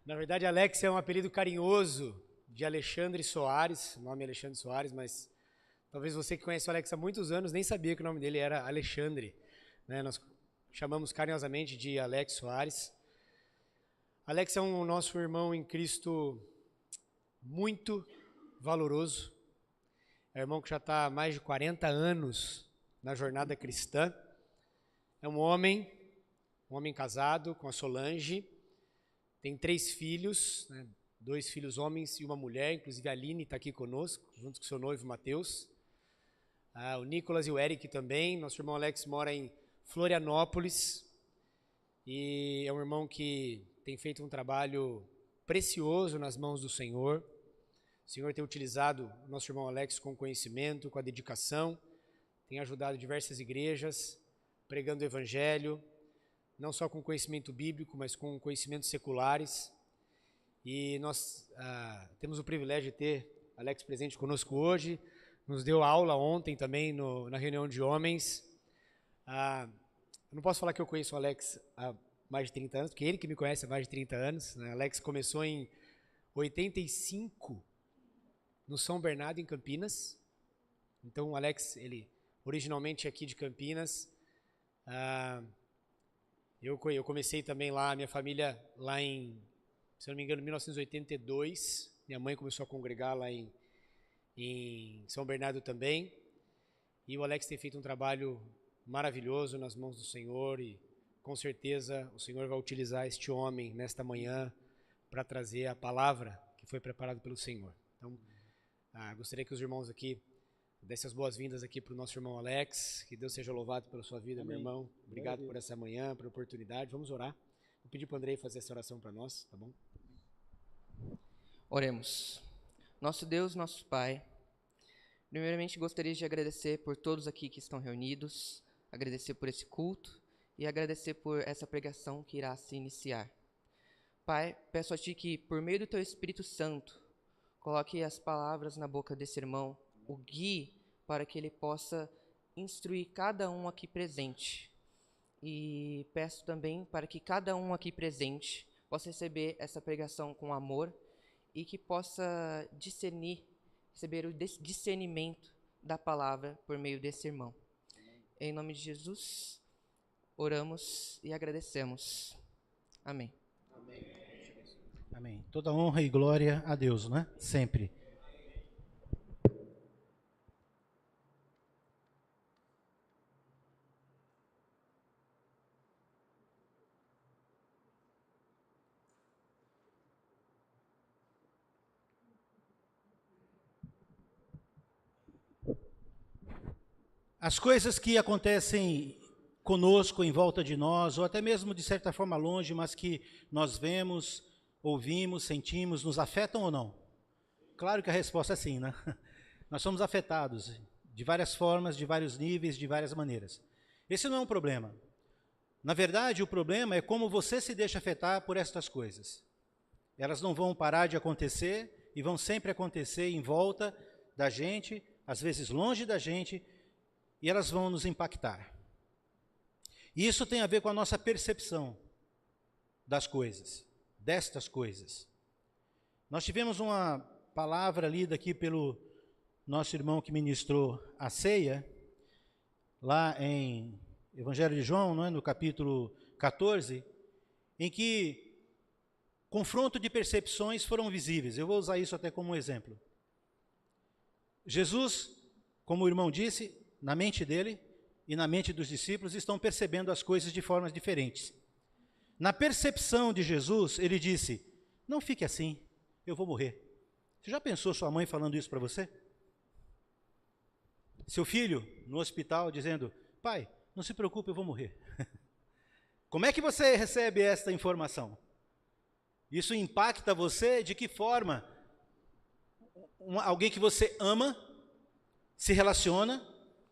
Na verdade, Alex é um apelido carinhoso de Alexandre Soares. O nome é Alexandre Soares, mas talvez você que conhece o Alex há muitos anos nem sabia que o nome dele era Alexandre, né? Nós chamamos carinhosamente de Alex Soares. Alex é um nosso irmão em Cristo muito valoroso. É um irmão que já está há mais de 40 anos na jornada cristã. É um homem casado com a Solange. Tem 3 filhos, né? 2 filhos homens e uma mulher, inclusive a Aline está aqui conosco, junto com seu noivo Matheus. O Nicolas e o Eric também. Nosso irmão Alex mora em Florianópolis e é um irmão que tem feito um trabalho precioso nas mãos do Senhor. O Senhor tem utilizado o nosso irmão Alex com conhecimento, com a dedicação, tem ajudado diversas igrejas, pregando o Evangelho, não só com conhecimento bíblico, mas com conhecimentos seculares. E nós temos o privilégio de ter Alex presente conosco hoje, nos deu aula ontem também na reunião de homens. Eu não posso falar que eu conheço o Alex há mais de 30 anos, porque ele que me conhece há mais de 30 anos. Né? Alex começou em 85 no São Bernardo, em Campinas. Então o Alex, ele originalmente é aqui de Campinas. Eu comecei também lá, minha família lá em, se eu não me engano, 1982. Minha mãe começou a congregar lá em São Bernardo também. E o Alex tem feito um trabalho maravilhoso nas mãos do Senhor e com certeza o Senhor vai utilizar este homem nesta manhã para trazer a palavra que foi preparada pelo Senhor. Então, gostaria que os irmãos aqui dessem as boas-vindas aqui para o nosso irmão Alex. Que Deus seja louvado pela sua vida, amém, meu irmão. Obrigado por essa manhã, pela oportunidade. Vamos orar. Vou pedir para o Andrei fazer essa oração para nós, tá bom? Oremos. Nosso Deus, nosso Pai, primeiramente gostaria de agradecer por todos aqui que estão reunidos, agradecer por esse culto e agradecer por essa pregação que irá se iniciar. Pai, peço a Ti que, por meio do Teu Espírito Santo, coloque as palavras na boca desse irmão, o guie para que ele possa instruir cada um aqui presente. E peço também para que cada um aqui presente possa receber essa pregação com amor e que possa receber o discernimento da palavra por meio desse irmão. Em nome de Jesus, oramos e agradecemos. Amém. Amém. Toda honra e glória a Deus, né? Sempre. As coisas que acontecem conosco, em volta de nós, ou até mesmo de certa forma longe, mas que nós vemos, ouvimos, sentimos, nos afetam ou não? Claro que a resposta é sim, né? Nós somos afetados de várias formas, de vários níveis, de várias maneiras. Esse não é um problema. Na verdade, o problema é como você se deixa afetar por estas coisas. Elas não vão parar de acontecer e vão sempre acontecer em volta da gente, às vezes longe da gente, e elas vão nos impactar. E isso tem a ver com a nossa percepção das coisas, destas coisas. Nós tivemos uma palavra lida aqui pelo nosso irmão que ministrou a ceia, lá em Evangelho de João, não é? No capítulo 14, em que confronto de percepções foram visíveis. Eu vou usar isso até como um exemplo. Jesus, como o irmão disse, na mente dele e na mente dos discípulos estão percebendo as coisas de formas diferentes. Na percepção de Jesus, ele disse, não fique assim, eu vou morrer. Você já pensou sua mãe falando isso para você? Seu filho no hospital dizendo, pai, não se preocupe, eu vou morrer. Como é que você recebe esta informação? Isso impacta você de que forma? Alguém que você ama, se relaciona,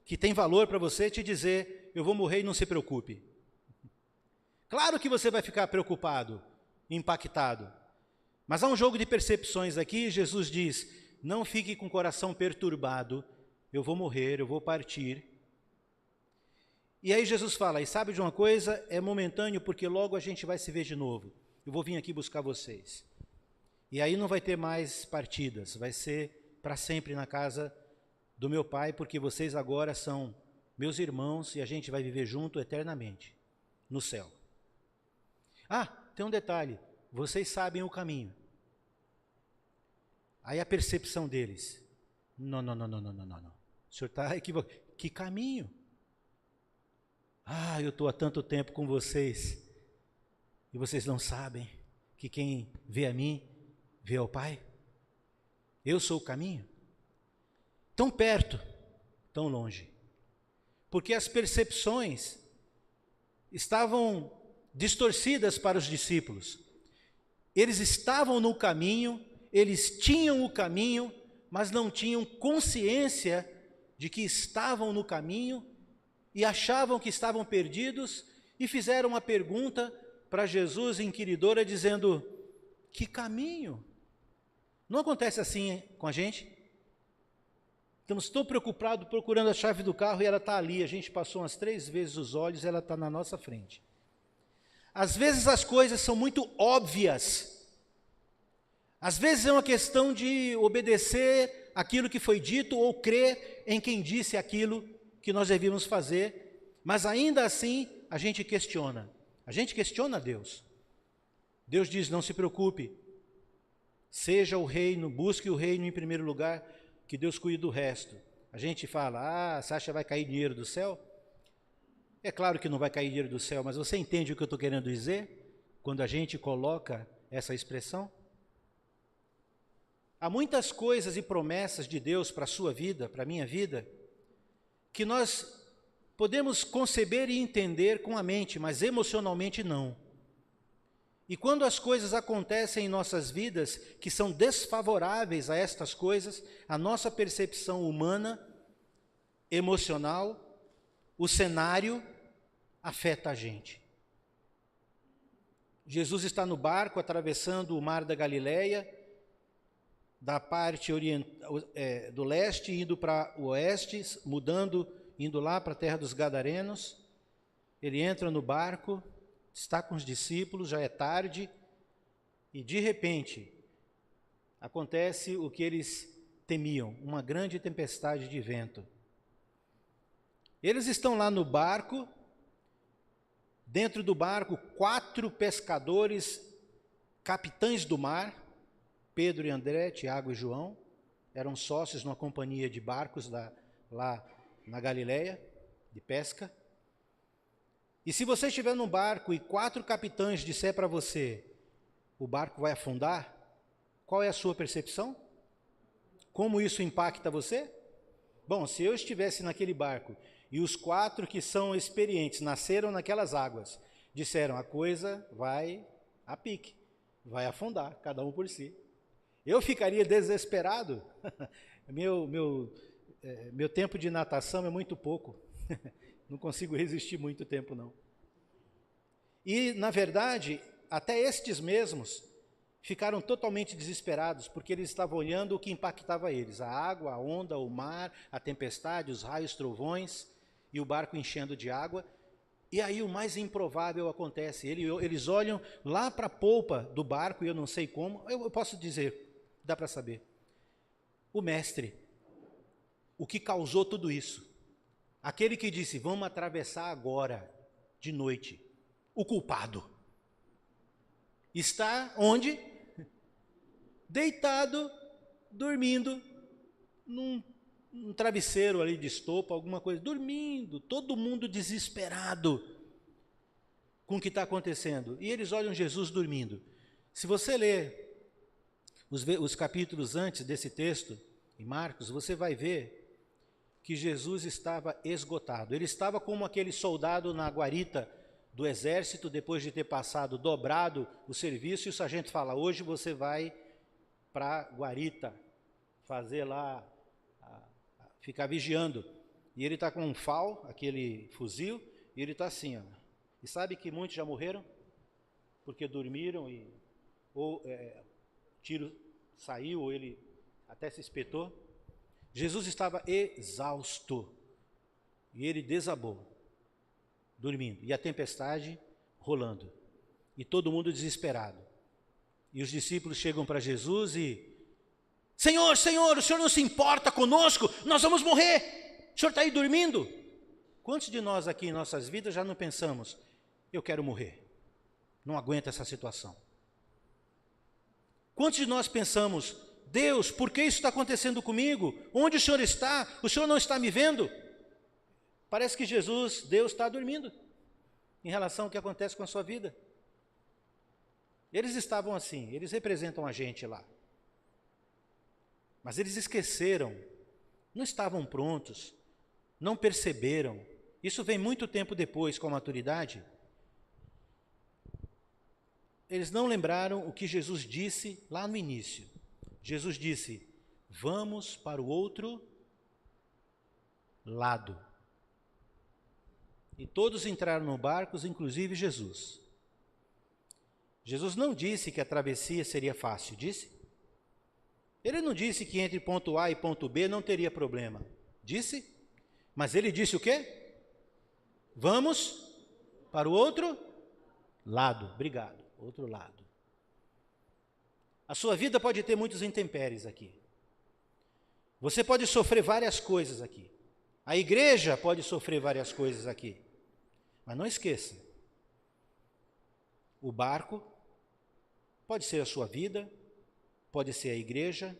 que tem valor para você, te dizer, eu vou morrer e não se preocupe. Claro que você vai ficar preocupado, impactado. Mas há um jogo de percepções aqui, Jesus diz, não fique com o coração perturbado, eu vou morrer, eu vou partir. E aí Jesus fala, e sabe de uma coisa? É momentâneo porque logo a gente vai se ver de novo. eu vou vir aqui buscar vocês. E aí não vai ter mais partidas, vai ser para sempre na casa do meu Pai, porque vocês agora são meus irmãos e a gente vai viver junto eternamente, no céu. Ah, tem um detalhe, vocês sabem o caminho. Aí a percepção deles, não. O senhor está equivocado. Que caminho? Ah, eu estou há tanto tempo com vocês e vocês não sabem que quem vê a mim, vê ao Pai? Eu sou o caminho? Tão perto, tão longe. Porque as percepções estavam distorcidas para os discípulos. Eles estavam no caminho, eles tinham o caminho, mas não tinham consciência de que estavam no caminho e achavam que estavam perdidos e fizeram uma pergunta para Jesus, inquiridora, dizendo: que caminho? Não acontece assim com a gente? Estamos tão preocupados procurando a chave do carro e ela está ali, a gente passou umas 3 vezes os olhos e ela está na nossa frente. Às vezes as coisas são muito óbvias. Às vezes é uma questão de obedecer aquilo que foi dito ou crer em quem disse aquilo que nós devíamos fazer, mas ainda assim a gente questiona. A gente questiona Deus. Deus diz: não se preocupe, seja o reino, busque o reino em primeiro lugar, que Deus cuide do resto. A gente fala: ah, você acha que vai cair dinheiro do céu? É claro que não vai cair dinheiro do céu, mas você entende o que eu estou querendo dizer quando a gente coloca essa expressão? Há muitas coisas e promessas de Deus para a sua vida, para a minha vida, que nós podemos conceber e entender com a mente, mas emocionalmente não. E quando as coisas acontecem em nossas vidas, que são desfavoráveis a estas coisas, a nossa percepção humana, emocional, o cenário afeta a gente. Jesus está no barco atravessando o mar da Galileia, da parte do leste, indo para o oeste, indo lá para a terra dos Gadarenos. Ele entra no barco, está com os discípulos, já é tarde, e de repente acontece o que eles temiam, uma grande tempestade de vento. Eles estão lá no barco, dentro do barco 4 pescadores, capitães do mar, Pedro e André, Tiago e João, eram sócios numa companhia de barcos lá na Galileia, de pesca. E se você estiver num barco e 4 capitães disser para você, o barco vai afundar, qual é a sua percepção? Como isso impacta você? Bom, se eu estivesse naquele barco e os 4 que são experientes nasceram naquelas águas, disseram: a coisa vai a pique, vai afundar, cada um por si. Eu ficaria desesperado. Meu tempo de natação é muito pouco. Não consigo resistir muito tempo, não. E, na verdade, até estes mesmos ficaram totalmente desesperados, porque eles estavam olhando o que impactava eles: a água, a onda, o mar, a tempestade, os raios, trovões, e o barco enchendo de água. E aí o mais improvável acontece, eles olham lá para a polpa do barco, e eu não sei como, eu posso dizer, dá para saber, o mestre, o que causou tudo isso, aquele que disse: vamos atravessar agora, de noite, o culpado, está onde? Deitado, dormindo, num travesseiro ali de estopa, alguma coisa, dormindo, todo mundo desesperado com o que está acontecendo. E eles olham Jesus dormindo. Se você ler os capítulos antes desse texto, em Marcos, você vai ver que Jesus estava esgotado. Ele estava como aquele soldado na guarita do exército, depois de ter passado, dobrado o serviço, e o sargento fala: hoje você vai para a guarita, fazer lá, ficar vigiando. E ele está com um FAL, aquele fuzil, e ele está assim, ó. E sabe que muitos já morreram? Porque dormiram ou tiro saiu, ou ele até se espetou. Jesus estava exausto, e ele desabou, dormindo, e a tempestade rolando. E todo mundo desesperado. E os discípulos chegam para Jesus e... Senhor, Senhor, o Senhor não se importa conosco? Nós vamos morrer. O Senhor está aí dormindo? Quantos de nós aqui em nossas vidas já não pensamos, eu quero morrer, não aguento essa situação? Quantos de nós pensamos, Deus, por que isso está acontecendo comigo? Onde o Senhor está? O Senhor não está me vendo? Parece que Jesus, Deus, está dormindo em relação ao que acontece com a sua vida. Eles estavam assim, eles representam a gente lá. Mas eles esqueceram, não estavam prontos, não perceberam. Isso vem muito tempo depois, com a maturidade. Eles não lembraram o que Jesus disse lá no início. Jesus disse, vamos para o outro lado. E todos entraram no barco, inclusive Jesus. Jesus não disse que a travessia seria fácil, disse? Ele não disse que entre ponto A e ponto B não teria problema. Disse? Mas ele disse o quê? Vamos para o outro lado. Obrigado. Outro lado. A sua vida pode ter muitos intempéries aqui. Você pode sofrer várias coisas aqui. A igreja pode sofrer várias coisas aqui. Mas não esqueça. O barco pode ser a sua vida, pode ser a igreja.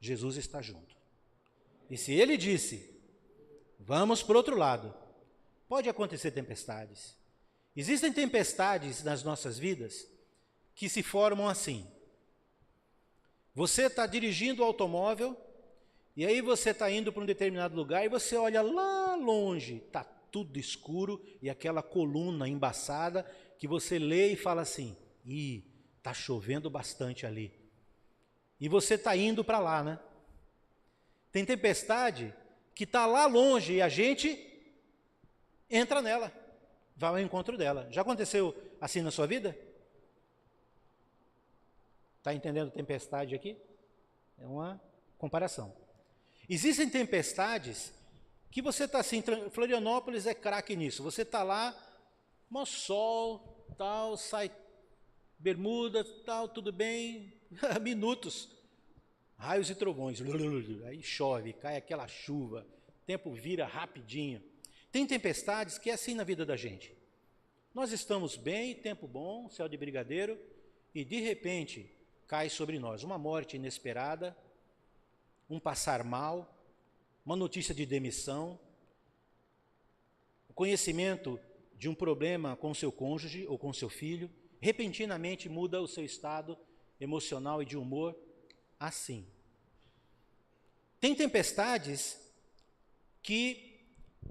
Jesus está junto. E se ele disse, vamos para o outro lado, pode acontecer tempestades. Existem tempestades nas nossas vidas que se formam assim. Você está dirigindo o automóvel e aí você está indo para um determinado lugar e você olha lá longe, está tudo escuro e aquela coluna embaçada que você lê e fala assim, está chovendo bastante ali. E você está indo para lá, né? Tem tempestade que está lá longe e a gente entra nela, vai ao encontro dela. Já aconteceu assim na sua vida? Está entendendo tempestade aqui? É uma comparação. Existem tempestades que você está assim, Florianópolis é craque nisso, você está lá, mó sol, tal, sai bermuda, tal, tudo bem, minutos, raios e trovões, aí chove, cai aquela chuva, o tempo vira rapidinho. Tem tempestades que é assim na vida da gente. Nós estamos bem, tempo bom, céu de brigadeiro, e de repente cai sobre nós uma morte inesperada, um passar mal, uma notícia de demissão, o conhecimento de um problema com seu cônjuge ou com seu filho, repentinamente muda o seu estado emocional e de humor assim. Tem tempestades que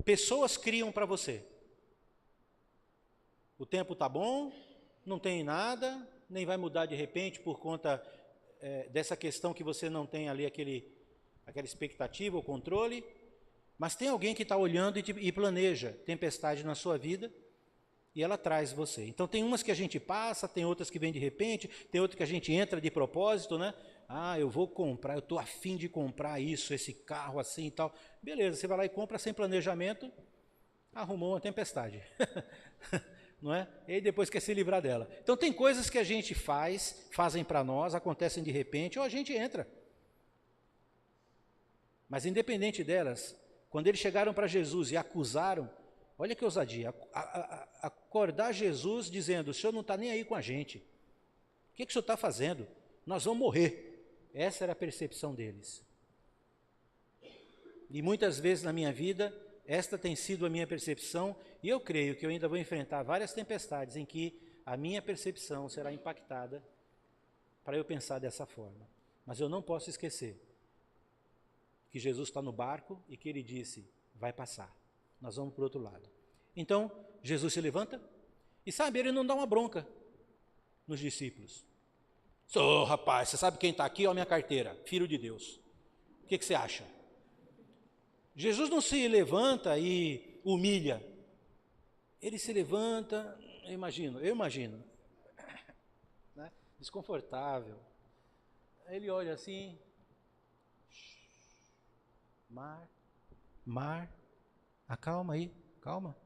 pessoas criam para você. O tempo está bom, não tem nada, nem vai mudar de repente por conta dessa questão que você não tem ali aquela expectativa ou controle, mas tem alguém que está olhando e planeja tempestade na sua vida e ela traz você. Então tem umas que a gente passa, tem outras que vêm de repente, tem outras que a gente entra de propósito, né? Eu vou comprar, eu estou afim de comprar isso, esse carro assim e tal. Beleza, você vai lá e compra sem planejamento, arrumou uma tempestade. Não é? E aí depois quer se livrar dela. Então tem coisas que a gente fazem para nós, acontecem de repente, ou a gente entra. Mas independente delas, quando eles chegaram para Jesus e acusaram, olha que ousadia, acordar Jesus dizendo, o senhor não está nem aí com a gente. O que o senhor está fazendo? Nós vamos morrer. Essa era a percepção deles. E muitas vezes na minha vida, esta tem sido a minha percepção, e eu creio que eu ainda vou enfrentar várias tempestades em que a minha percepção será impactada para eu pensar dessa forma. Mas eu não posso esquecer que Jesus está no barco e que ele disse, vai passar, nós vamos para o outro lado. Então, Jesus se levanta e sabe, ele não dá uma bronca nos discípulos. Rapaz, você sabe quem está aqui? Olha a minha carteira, filho de Deus. O que você acha? Jesus não se levanta e humilha. Ele se levanta, eu imagino, né? Desconfortável. Aí ele olha assim, mar, acalma aí, calma.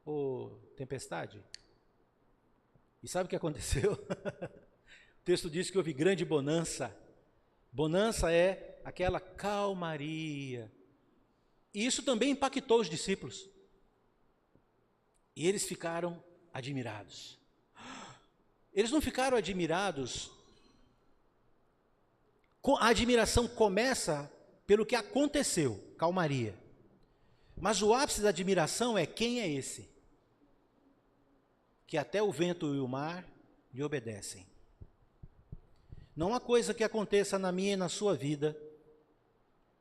Ô, tempestade. E sabe o que aconteceu? O texto diz que houve grande bonança. Bonança é aquela calmaria. E isso também impactou os discípulos. E eles ficaram admirados. Eles não ficaram admirados. A admiração começa pelo que aconteceu, calmaria. Mas o ápice da admiração é quem é esse? Que até o vento e o mar lhe obedecem. Não há coisa que aconteça na minha e na sua vida,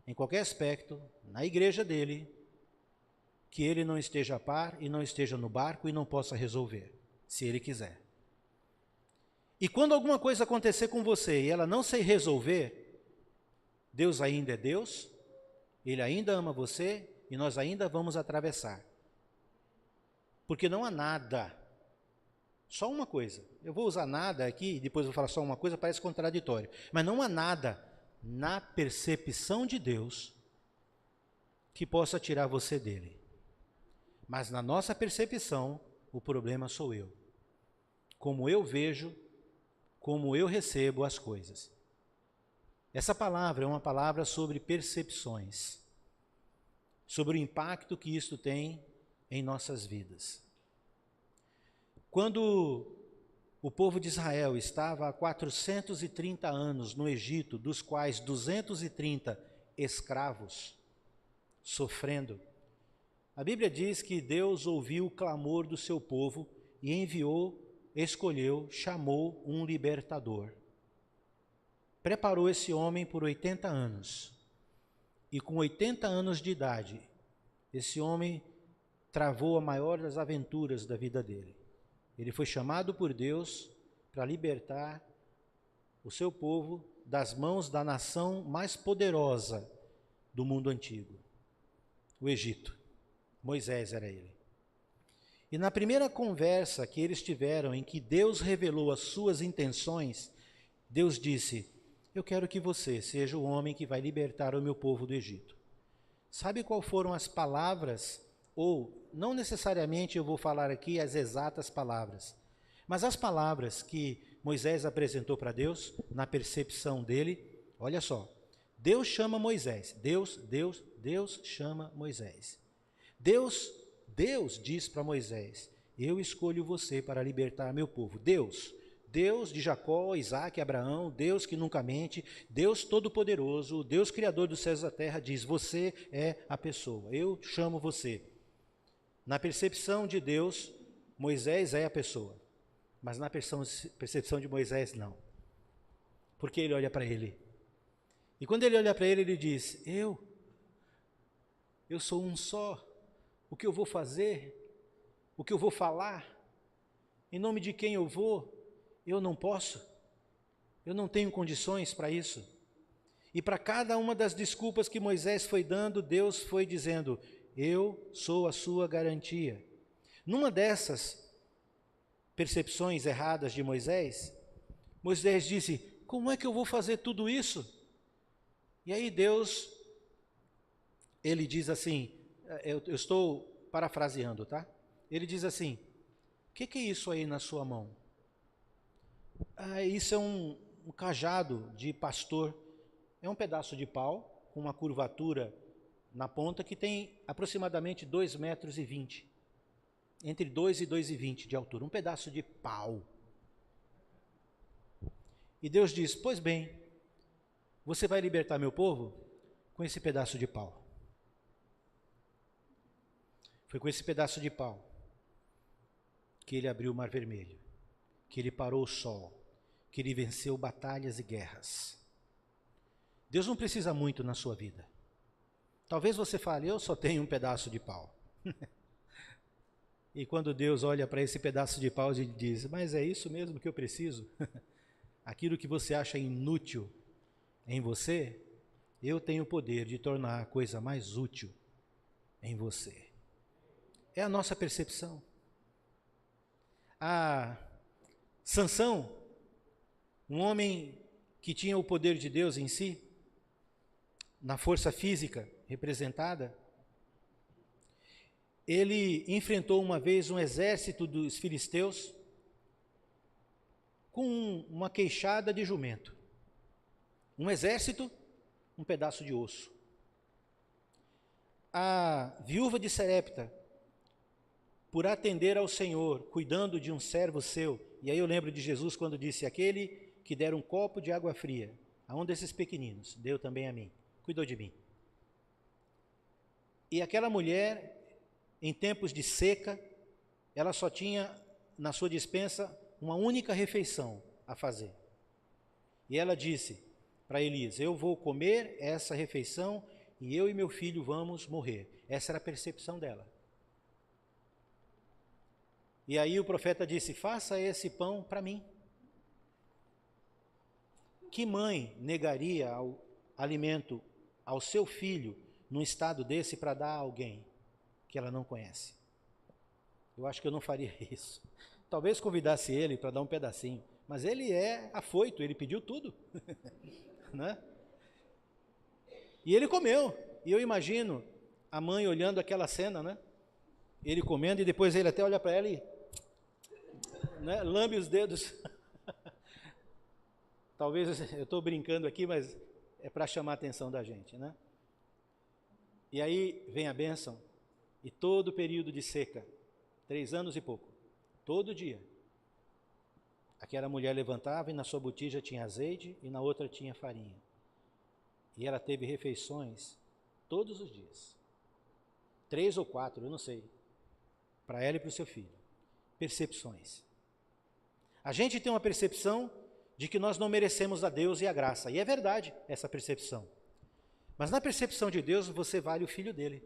em qualquer aspecto, na igreja dele, que ele não esteja a par e não esteja no barco e não possa resolver, se ele quiser. E quando alguma coisa acontecer com você e ela não se resolver, Deus ainda é Deus, Ele ainda ama você e nós ainda vamos atravessar. Porque não há nada, só uma coisa. Eu vou usar nada aqui, depois vou falar só uma coisa, parece contraditório. Mas não há nada na percepção de Deus que possa tirar você dele. Mas na nossa percepção, o problema sou eu. Como eu vejo, como eu recebo as coisas. Essa palavra é uma palavra sobre percepções, sobre o impacto que isto tem em nossas vidas. Quando o povo de Israel estava há 430 anos no Egito, dos quais 230 escravos, sofrendo, a Bíblia diz que Deus ouviu o clamor do seu povo e enviou, escolheu, chamou um libertador. Preparou esse homem por 80 anos. E com 80 anos de idade, esse homem travou a maior das aventuras da vida dele. Ele foi chamado por Deus para libertar o seu povo das mãos da nação mais poderosa do mundo antigo, o Egito. Moisés era ele. E na primeira conversa que eles tiveram, em que Deus revelou as suas intenções, Deus disse: eu quero que você seja o homem que vai libertar o meu povo do Egito. Sabe qual foram as palavras? Ou, não necessariamente eu vou falar aqui as exatas palavras, mas as palavras que Moisés apresentou para Deus, na percepção dele. Olha só, Deus chama Moisés, Deus chama Moisés. Deus diz para Moisés: eu escolho você para libertar meu povo. Deus de Jacó, Isaac, Abraão, Deus que nunca mente, Deus todo-poderoso, Deus criador dos céus e da terra, diz: você é a pessoa, eu chamo você. Na percepção de Deus, Moisés é a pessoa, mas na percepção de Moisés, não. Porque ele olha para ele. E quando ele olha para ele, ele diz: eu sou um só. O que eu vou fazer, o que eu vou falar, em nome de quem eu vou, eu não posso, eu não tenho condições para isso. E para cada uma das desculpas que Moisés foi dando, Deus foi dizendo: eu sou a sua garantia. Numa dessas percepções erradas de Moisés, Moisés disse: como é que eu vou fazer tudo isso? E aí Deus, ele diz assim, eu estou parafraseando, tá? Ele diz assim: o que é isso aí na sua mão? Isso é um cajado de pastor, é um pedaço de pau com uma curvatura na ponta que tem aproximadamente 2,20 metros, entre 2 e 2,20 de altura, um pedaço de pau. E Deus diz: pois bem, você vai libertar meu povo com esse pedaço de pau. Foi com esse pedaço de pau que ele abriu o Mar Vermelho, que ele parou o sol, que ele venceu batalhas e guerras. Deus não precisa muito na sua vida. Talvez você fale: eu só tenho um pedaço de pau. E quando Deus olha para esse pedaço de pau, ele diz: mas é isso mesmo que eu preciso? Aquilo que você acha inútil em você, eu tenho o poder de tornar a coisa mais útil em você. É a nossa percepção. Sansão, um homem que tinha o poder de Deus em si, na força física representada, ele enfrentou uma vez um exército dos filisteus com uma queixada de jumento. Um exército, um pedaço de osso. A viúva de Serepta, por atender ao Senhor, cuidando de um servo seu, e aí eu lembro de Jesus quando disse, aquele que der um copo de água fria a um desses pequeninos, deu também a mim, cuidou de mim. E aquela mulher, em tempos de seca, ela só tinha na sua despensa uma única refeição a fazer. E ela disse para Elias, eu vou comer essa refeição e eu e meu filho vamos morrer. Essa era a percepção dela. E aí o profeta disse, faça esse pão para mim. Que mãe negaria alimento ao seu filho num estado desse para dar a alguém que ela não conhece? Eu acho que eu não faria isso. Talvez convidasse ele para dar um pedacinho, mas ele é afoito, ele pediu tudo. Né? E ele comeu, e eu imagino a mãe olhando aquela cena, né? Ele comendo e depois ele até olha para ela e né, lambe os dedos. Talvez eu estou brincando aqui, mas é para chamar a atenção da gente, né? E aí vem a bênção, e todo o período de seca, 3 anos e pouco, todo dia, aquela mulher levantava e na sua botija tinha azeite e na outra tinha farinha. E ela teve refeições todos os dias, 3 ou 4, eu não sei, para ela e para o seu filho. Percepções. A gente tem uma percepção de que nós não merecemos a Deus e a graça, e é verdade essa percepção. Mas na percepção de Deus, você vale o filho dele.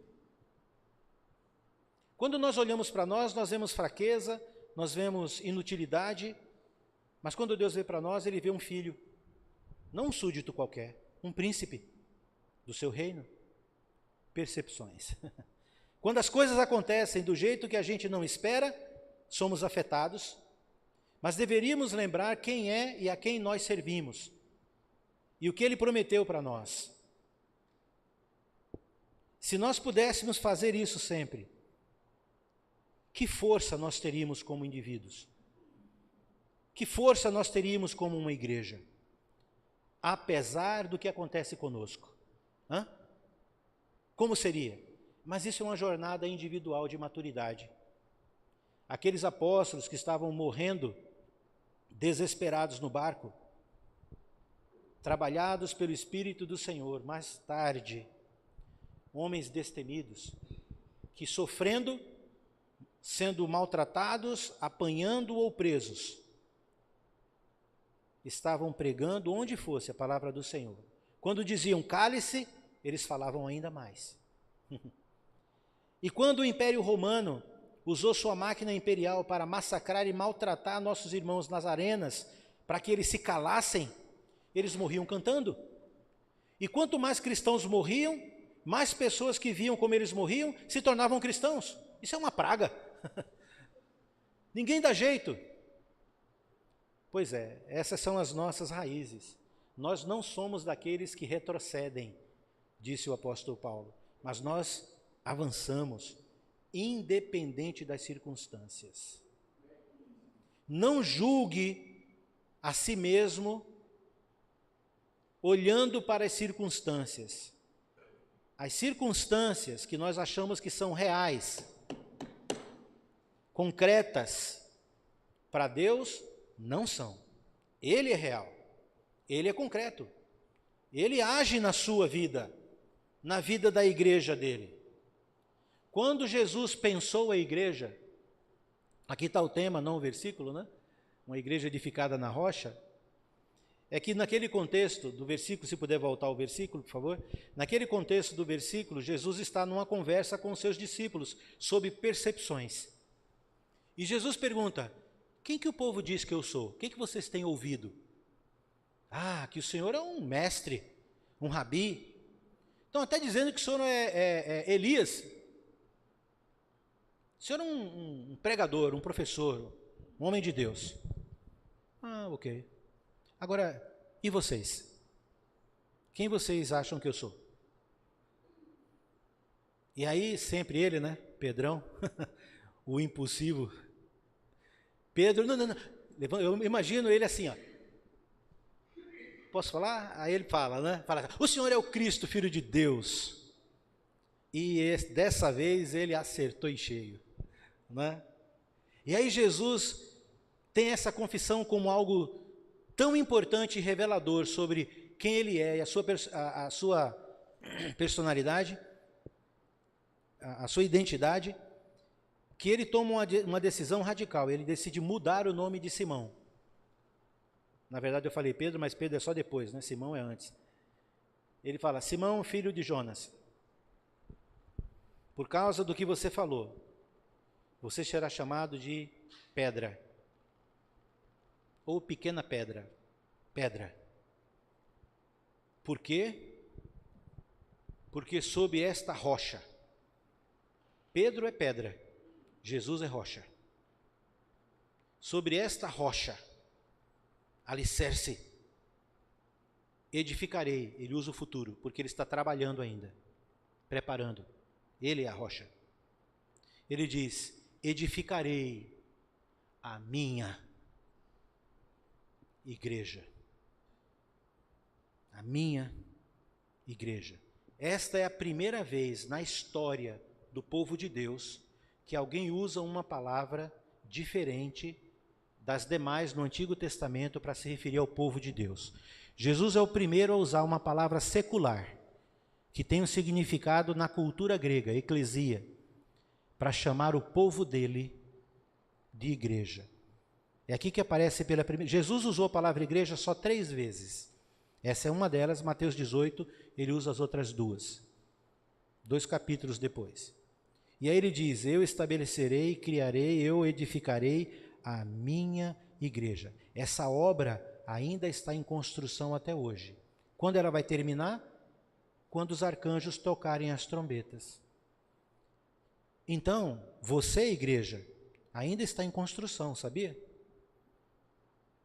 Quando nós olhamos para nós vemos fraqueza, nós vemos inutilidade, mas quando Deus vê para nós, ele vê um filho, não um súdito qualquer, um príncipe do seu reino. Percepções. Quando as coisas acontecem do jeito que a gente não espera, somos afetados, mas deveríamos lembrar quem é e a quem nós servimos, e o que ele prometeu para nós. Se nós pudéssemos fazer isso sempre, que força nós teríamos como indivíduos? Que força nós teríamos como uma igreja? Apesar do que acontece conosco. Hã? Como seria? Mas isso é uma jornada individual de maturidade. Aqueles apóstolos que estavam morrendo, desesperados no barco, trabalhados pelo Espírito do Senhor, mais tarde, homens destemidos, que sofrendo, sendo maltratados, apanhando ou presos, estavam pregando onde fosse a palavra do Senhor. Quando diziam cale-se, eles falavam ainda mais. E quando o Império Romano usou sua máquina imperial para massacrar e maltratar nossos irmãos nas arenas, para que eles se calassem, eles morriam cantando. E quanto mais cristãos morriam, mais pessoas que viam como eles morriam se tornavam cristãos. Isso é uma praga. Ninguém dá jeito. Pois é, essas são as nossas raízes. Nós não somos daqueles que retrocedem, disse o apóstolo Paulo, mas nós avançamos, independente das circunstâncias. Não julgue a si mesmo olhando para as circunstâncias. As circunstâncias que nós achamos que são reais, concretas, para Deus não são. Ele é real, ele é concreto, ele age na sua vida, na vida da igreja dele. Quando Jesus pensou a igreja, aqui está o tema, não o versículo, né? Uma igreja edificada na rocha, é que naquele contexto do versículo, se puder voltar ao versículo, por favor, naquele contexto do versículo, Jesus está numa conversa com os seus discípulos sobre percepções. E Jesus pergunta, quem que o povo diz que eu sou? Quem que vocês têm ouvido? Ah, que o Senhor é um mestre, um rabi. Estão até dizendo que o Senhor é Elias. O Senhor é um pregador, um professor, um homem de Deus. Ah, ok. Agora, e vocês? Quem vocês acham que eu sou? E aí, sempre ele, né? Pedrão, o impulsivo. Pedro, não. Eu imagino ele assim, ó. Posso falar? Aí ele fala, né? Fala, o Senhor é o Cristo, Filho de Deus. E dessa vez ele acertou em cheio, né? E aí Jesus tem essa confissão como algo tão importante e revelador sobre quem ele é e a sua personalidade, a sua identidade, que ele toma uma decisão radical. Ele decide mudar o nome de Simão. Na verdade eu falei Pedro, mas Pedro é só depois, né? Simão é antes. Ele fala, Simão, filho de Jonas, por causa do que você falou, você será chamado de pedra, ou pequena pedra, pedra. Por quê? Porque sob esta rocha, Pedro é pedra, Jesus é rocha. Sobre esta rocha, alicerce, edificarei. Ele usa o futuro, porque ele está trabalhando ainda, preparando. Ele é a rocha. Ele diz, edificarei a minha igreja. A minha igreja. Esta é a primeira vez na história do povo de Deus que alguém usa uma palavra diferente das demais no Antigo Testamento para se referir ao povo de Deus. Jesus é o primeiro a usar uma palavra secular, que tem um significado na cultura grega, eclesia, para chamar o povo dele de igreja. É aqui que aparece pela primeira... Jesus usou a palavra igreja só 3 vezes. Essa é uma delas, Mateus 18, ele usa as outras 2. 2 capítulos depois. E aí ele diz, eu estabelecerei, criarei, eu edificarei a minha igreja. Essa obra ainda está em construção até hoje. Quando ela vai terminar? Quando os arcanjos tocarem as trombetas. Então, você, igreja, ainda está em construção, sabia?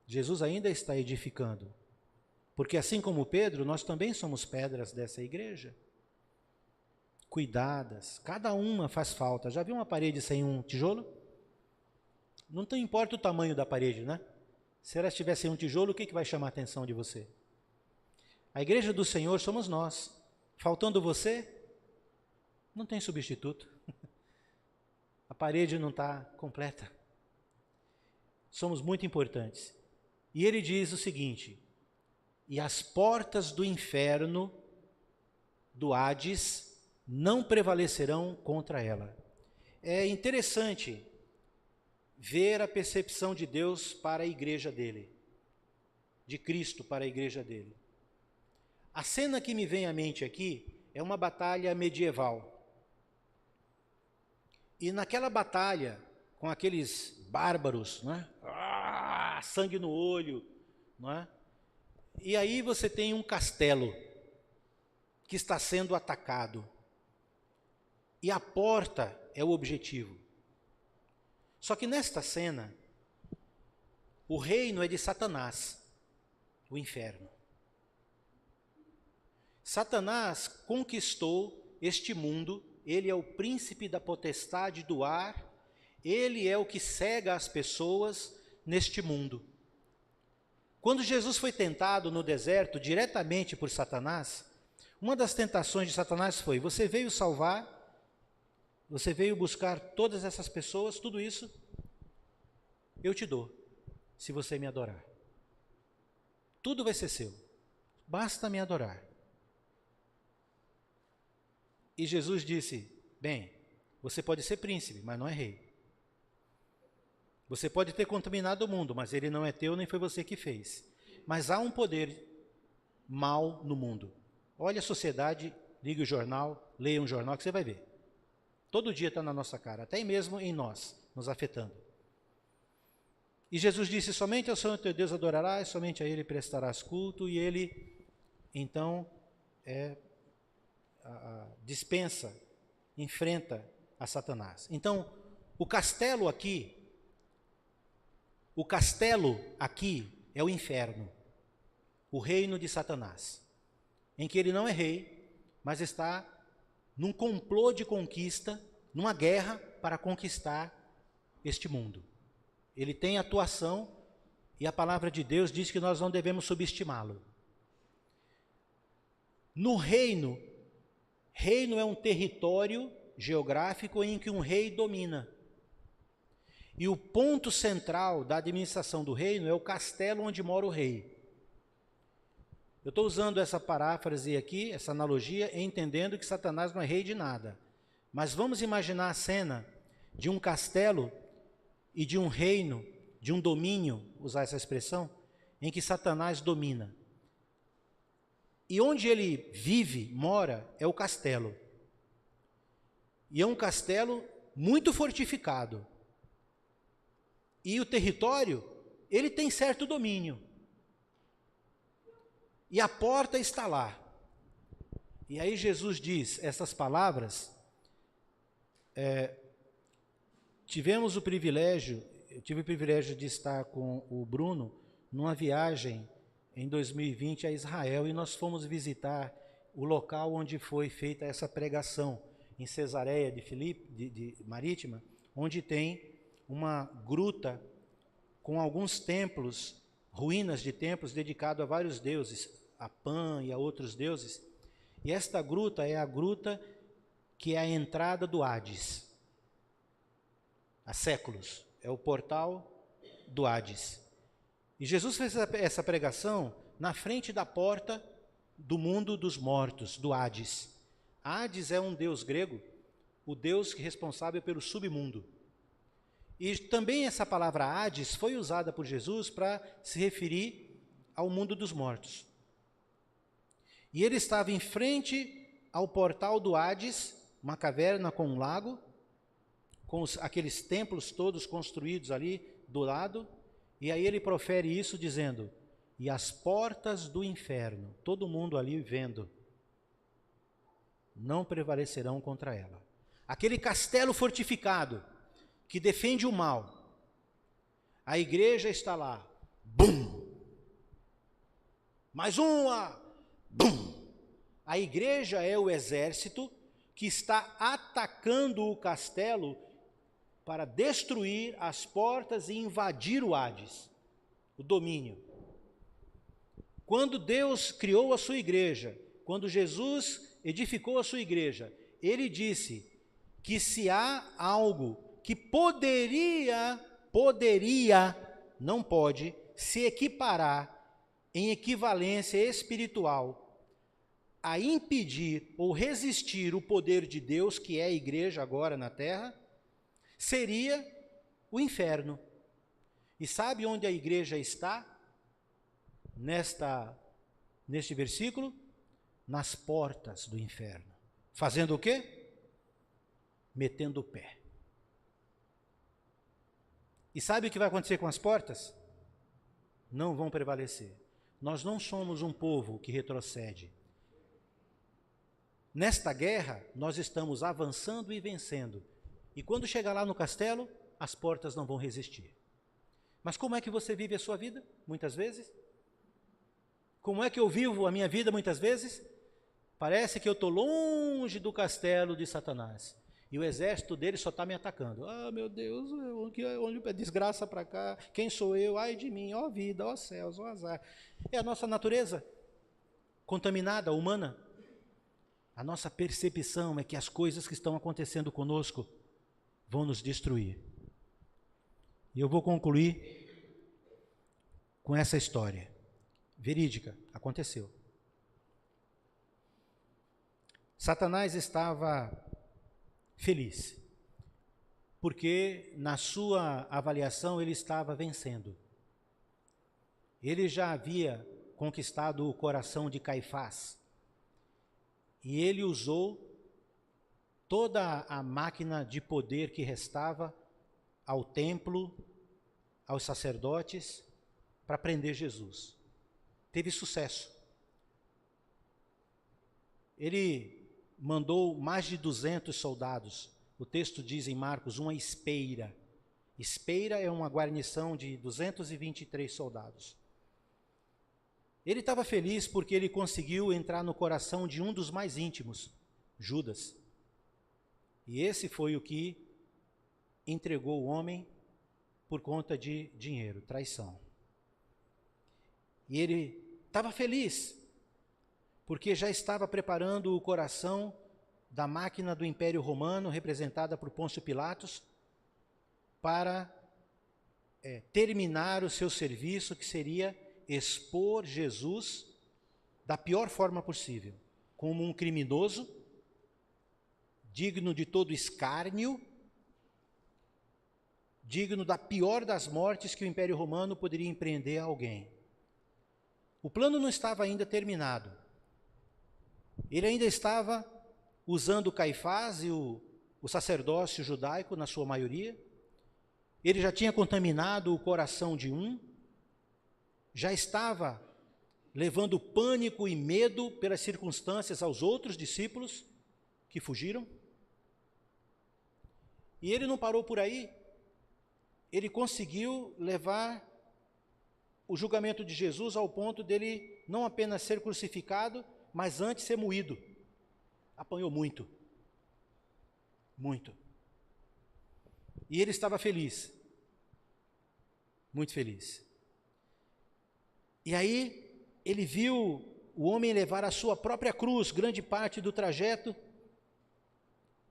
Jesus ainda está edificando. Porque assim como Pedro, nós também somos pedras dessa igreja. Cuidadas, cada uma faz falta. Já viu uma parede sem um tijolo? Não importa o tamanho da parede, né? Se ela estiver sem um tijolo, o que vai chamar a atenção de você? A igreja do Senhor somos nós. Faltando você, não tem substituto. A parede não está completa. Somos muito importantes. E ele diz o seguinte, e as portas do inferno, do Hades, não prevalecerão contra ela. É interessante ver a percepção de Deus para a igreja dele, de Cristo para a igreja dele. A cena que me vem à mente aqui é uma batalha medieval. E naquela batalha, com aqueles bárbaros, não é? Sangue no olho, não é? E aí você tem um castelo que está sendo atacado. E a porta é o objetivo. Só que nesta cena, o reino é de Satanás, o inferno. Satanás conquistou este mundo, ele é o príncipe da potestade do ar, ele é o que cega as pessoas neste mundo. Quando Jesus foi tentado no deserto diretamente por Satanás, uma das tentações de Satanás foi, você veio salvar, você veio buscar todas essas pessoas, tudo isso, eu te dou, se você me adorar. Tudo vai ser seu, basta me adorar. E Jesus disse, bem, você pode ser príncipe, mas não é rei. Você pode ter contaminado o mundo, mas ele não é teu, nem foi você que fez. Mas há um poder mal no mundo. Olha a sociedade, ligue o jornal, leia um jornal que você vai ver. Todo dia está na nossa cara, até mesmo em nós, nos afetando. E Jesus disse, somente ao Senhor teu Deus adorarás, somente a Ele prestarás culto, e Ele, então, dispensa, enfrenta a Satanás. Então, o castelo aqui é o inferno, o reino de Satanás, em que ele não é rei, mas está num complô de conquista numa guerra para conquistar este mundo. Ele tem atuação e a palavra de Deus diz que nós não devemos subestimá-lo. No reino é um território geográfico em que um rei domina. E o ponto central da administração do reino é o castelo onde mora o rei. Eu estou usando essa paráfrase aqui, essa analogia, entendendo que Satanás não é rei de nada. Mas vamos imaginar a cena de um castelo e de um reino, de um domínio, usar essa expressão, em que Satanás domina. E onde ele vive, mora, é o castelo. E é um castelo muito fortificado. E o território, ele tem certo domínio. E a porta está lá. E aí Jesus diz essas palavras. Eu tive o privilégio de estar com o Bruno numa viagem em 2020 a Israel, e nós fomos visitar o local onde foi feita essa pregação, em Cesareia de Marítima, onde tem uma gruta com alguns templos, ruínas de templos dedicados a vários deuses, a Pan e a outros deuses. E esta gruta é a gruta que é a entrada do Hades. Há séculos, é o portal do Hades. E Jesus fez essa pregação na frente da porta do mundo dos mortos, do Hades. Hades é um deus grego, o deus responsável pelo submundo. E também essa palavra Hades foi usada por Jesus para se referir ao mundo dos mortos. E ele estava em frente ao portal do Hades, uma caverna com um lago, com aqueles templos todos construídos ali do lado, e aí ele profere isso dizendo: e as portas do inferno, todo mundo ali vendo, não prevalecerão contra ela. Aquele castelo fortificado, que defende o mal, a igreja está lá, bum! Mais uma, bum! A igreja é o exército que está atacando o castelo para destruir as portas e invadir o Hades, o domínio. Quando Deus criou a sua igreja, quando Jesus edificou a sua igreja, ele disse que se há algo que poderia, não pode, se equiparar em equivalência espiritual a impedir ou resistir o poder de Deus, que é a igreja agora na terra, seria o inferno. E sabe onde a igreja está? Neste versículo? Nas portas do inferno. Fazendo o quê? Metendo o pé. E sabe o que vai acontecer com as portas? Não vão prevalecer. Nós não somos um povo que retrocede. Nesta guerra, nós estamos avançando e vencendo. E quando chegar lá no castelo, as portas não vão resistir. Mas como é que você vive a sua vida, muitas vezes? Como é que eu vivo a minha vida, muitas vezes? Parece que eu estou longe do castelo de Satanás. E o exército dele só está me atacando. Ah, meu Deus, onde é desgraça para cá? Quem sou eu? Ai de mim, ó vida, ó céus, ó azar. É a nossa natureza contaminada, humana. A nossa percepção é que as coisas que estão acontecendo conosco vão nos destruir. E eu vou concluir com essa história. Verídica, aconteceu. Satanás estava feliz, porque na sua avaliação ele estava vencendo. Ele já havia conquistado o coração de Caifás, e ele usou toda a máquina de poder que restava ao templo, aos sacerdotes, para prender Jesus. Teve sucesso. Ele mandou mais de 200 soldados. O texto diz em Marcos, uma espeira. Espeira é uma guarnição de 223 soldados. Ele estava feliz porque ele conseguiu entrar no coração de um dos mais íntimos, Judas. E esse foi o que entregou o homem por conta de dinheiro, traição. E ele estava feliz, porque já estava preparando o coração da máquina do Império Romano, representada por Pôncio Pilatos, para terminar o seu serviço, que seria expor Jesus da pior forma possível, como um criminoso, digno de todo escárnio, digno da pior das mortes que o Império Romano poderia empreender a alguém. O plano não estava ainda terminado. Ele ainda estava usando Caifás e o sacerdócio judaico, na sua maioria. Ele já tinha contaminado o coração de um, já estava levando pânico e medo pelas circunstâncias aos outros discípulos que fugiram. E ele não parou por aí. Ele conseguiu levar o julgamento de Jesus ao ponto dele não apenas ser crucificado, mas antes ser moído. Apanhou muito. Muito. E ele estava feliz. Muito feliz. E aí, ele viu o homem levar a sua própria cruz, grande parte do trajeto,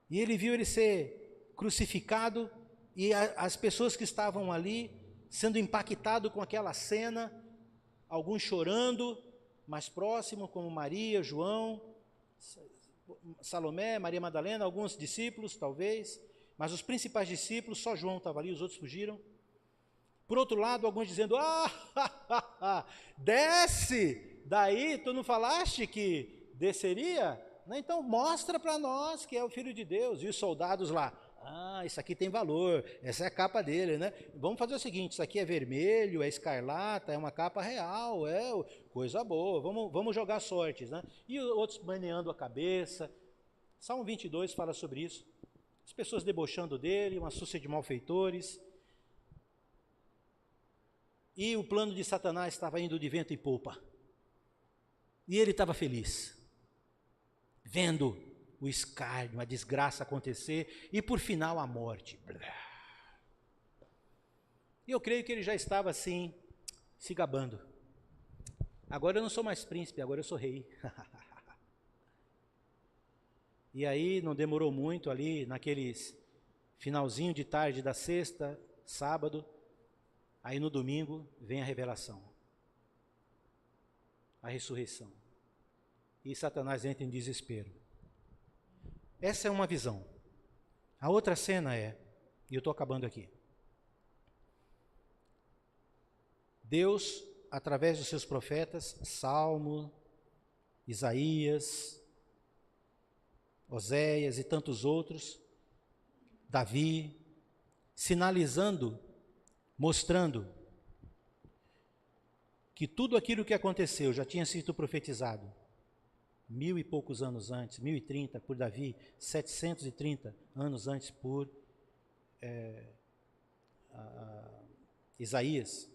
e ele viu ele ser crucificado, e as pessoas que estavam ali, sendo impactados com aquela cena, alguns chorando, mais próximo, como Maria, João, Salomé, Maria Madalena, alguns discípulos, talvez, mas os principais discípulos, só João estava ali, os outros fugiram. Por outro lado, alguns dizendo, desce, daí tu não falaste que desceria? Então mostra para nós que é o Filho de Deus. E os soldados lá, isso aqui tem valor, essa é a capa dele, né? Vamos fazer o seguinte, isso aqui é vermelho, é escarlata, é uma capa real, coisa boa, vamos jogar sortes, né? E outros maneando a cabeça. Salmo 22 fala sobre isso. As pessoas debochando dele, uma súcia de malfeitores. E o plano de Satanás estava indo de vento em popa. E ele estava feliz, vendo o escárnio, a desgraça acontecer, e por final a morte. E eu creio que ele já estava assim, se gabando. Agora eu não sou mais príncipe, agora eu sou rei. E aí não demorou muito ali, naqueles finalzinho de tarde da sexta, sábado, aí no domingo vem a revelação, a ressurreição. E Satanás entra em desespero. Essa é uma visão. A outra cena e eu estou acabando aqui. Deus, através dos seus profetas, Salmo, Isaías, Oséias e tantos outros, Davi, sinalizando, mostrando que tudo aquilo que aconteceu já tinha sido profetizado 1000 e poucos anos antes, 1030 por Davi, 730 anos antes por Isaías.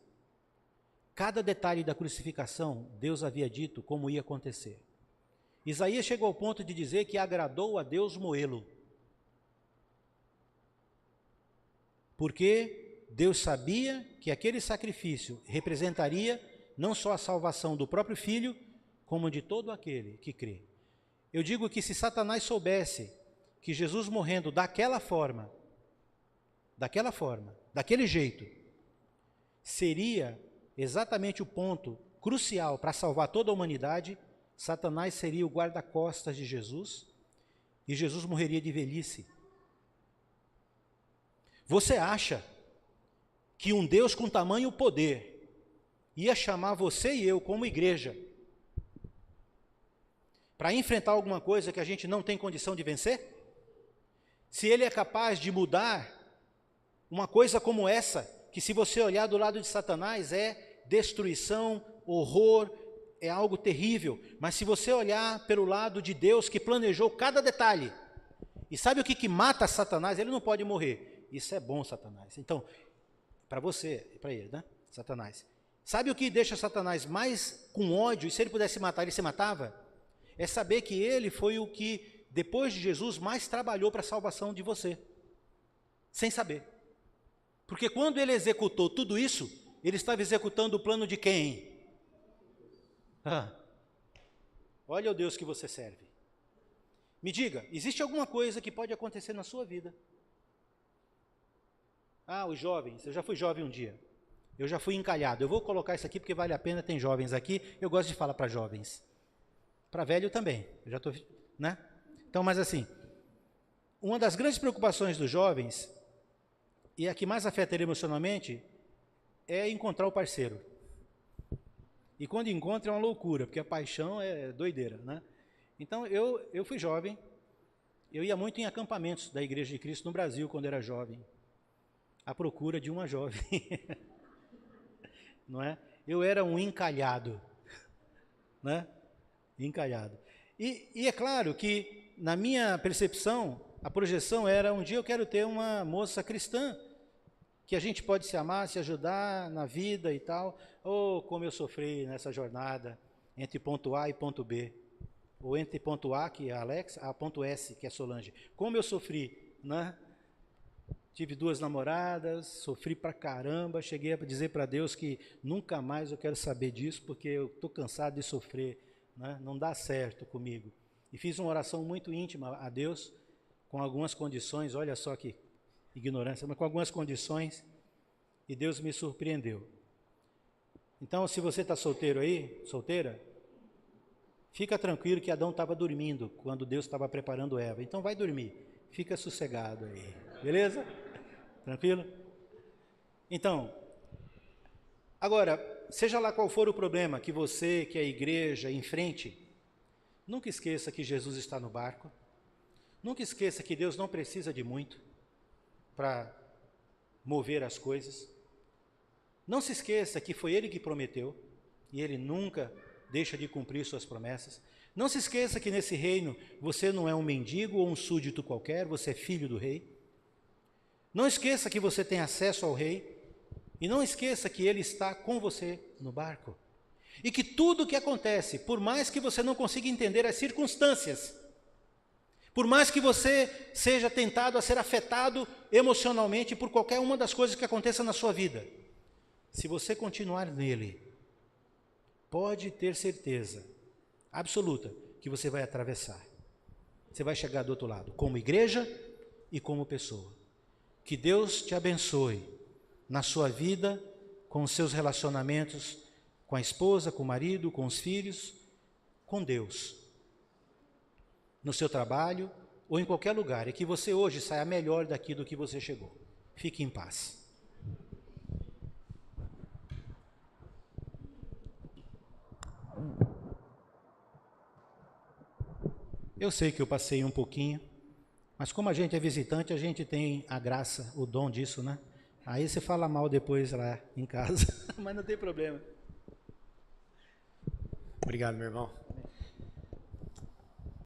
Cada detalhe da crucificação, Deus havia dito como ia acontecer. Isaías chegou ao ponto de dizer que agradou a Deus moê-lo. Porque Deus sabia que aquele sacrifício representaria não só a salvação do próprio filho, como de todo aquele que crê. Eu digo que se Satanás soubesse que Jesus morrendo daquela forma, daquele jeito, seria exatamente o ponto crucial para salvar toda a humanidade, Satanás seria o guarda-costas de Jesus e Jesus morreria de velhice. Você acha que um Deus com tamanho poder ia chamar você e eu como igreja para enfrentar alguma coisa que a gente não tem condição de vencer? Se ele é capaz de mudar uma coisa como essa, que se você olhar do lado de Satanás é destruição, horror, é algo terrível, mas se você olhar pelo lado de Deus que planejou cada detalhe, e sabe o que mata Satanás? Ele não pode morrer. Isso é bom, Satanás. Então, para você, para ele, né? Satanás. Sabe o que deixa Satanás mais com ódio, e se ele pudesse matar, ele se matava? É saber que ele foi o que depois de Jesus, mais trabalhou para a salvação de você, sem saber. Porque quando ele executou tudo isso, ele estava executando o plano de quem? Olha o Deus que você serve. Me diga, existe alguma coisa que pode acontecer na sua vida? Os jovens, eu já fui jovem um dia. Eu já fui encalhado. Eu vou colocar isso aqui porque vale a pena, tem jovens aqui. Eu gosto de falar para jovens. Para velho também. Eu já estou, né? Então, mas assim, uma das grandes preocupações dos jovens, e a que mais afeta ele emocionalmente, é encontrar o parceiro. E quando encontra é uma loucura, porque a paixão é doideira, né? Então, eu fui jovem, eu ia muito em acampamentos da Igreja de Cristo no Brasil, quando era jovem, à procura de uma jovem, não é? Eu era um encalhado, né? Encalhado. E é claro que, na minha percepção, a projeção era, um dia eu quero ter uma moça cristã, que a gente pode se amar, se ajudar na vida e tal. Como eu sofri nessa jornada, entre ponto A e ponto B. Ou entre ponto A, que é a Alex, a ponto S, que é a Solange. Como eu sofri, né? Tive 2 namoradas, sofri pra caramba, cheguei a dizer para Deus que nunca mais eu quero saber disso, porque eu estou cansado de sofrer, né? Não dá certo comigo. E fiz uma oração muito íntima a Deus, com algumas condições, olha só que ignorância, mas com algumas condições, e Deus me surpreendeu. Então, se você está solteiro aí, solteira, fica tranquilo que Adão estava dormindo quando Deus estava preparando Eva. Então vai dormir, fica sossegado aí, beleza? Tranquilo? Então, agora, seja lá qual for o problema que você, que a igreja enfrente, nunca esqueça que Jesus está no barco, nunca esqueça que Deus não precisa de muito para mover as coisas. Não se esqueça que foi Ele que prometeu, e Ele nunca deixa de cumprir suas promessas. Não se esqueça que nesse reino você não é um mendigo ou um súdito qualquer, você é filho do rei. Não esqueça que você tem acesso ao rei, e não esqueça que Ele está com você no barco. E que tudo o que acontece, por mais que você não consiga entender as circunstâncias, por mais que você seja tentado a ser afetado emocionalmente por qualquer uma das coisas que aconteça na sua vida, se você continuar nele, pode ter certeza absoluta que você vai atravessar. Você vai chegar do outro lado, como igreja e como pessoa. Que Deus te abençoe na sua vida, com os seus relacionamentos com a esposa, com o marido, com os filhos, com Deus. No seu trabalho ou em qualquer lugar, e que você hoje saia melhor daqui do que você chegou. Fique em paz. Eu sei que eu passei um pouquinho, mas como a gente é visitante, a gente tem a graça, o dom disso, né? Aí você fala mal depois lá em casa, mas não tem problema. Obrigado, meu irmão.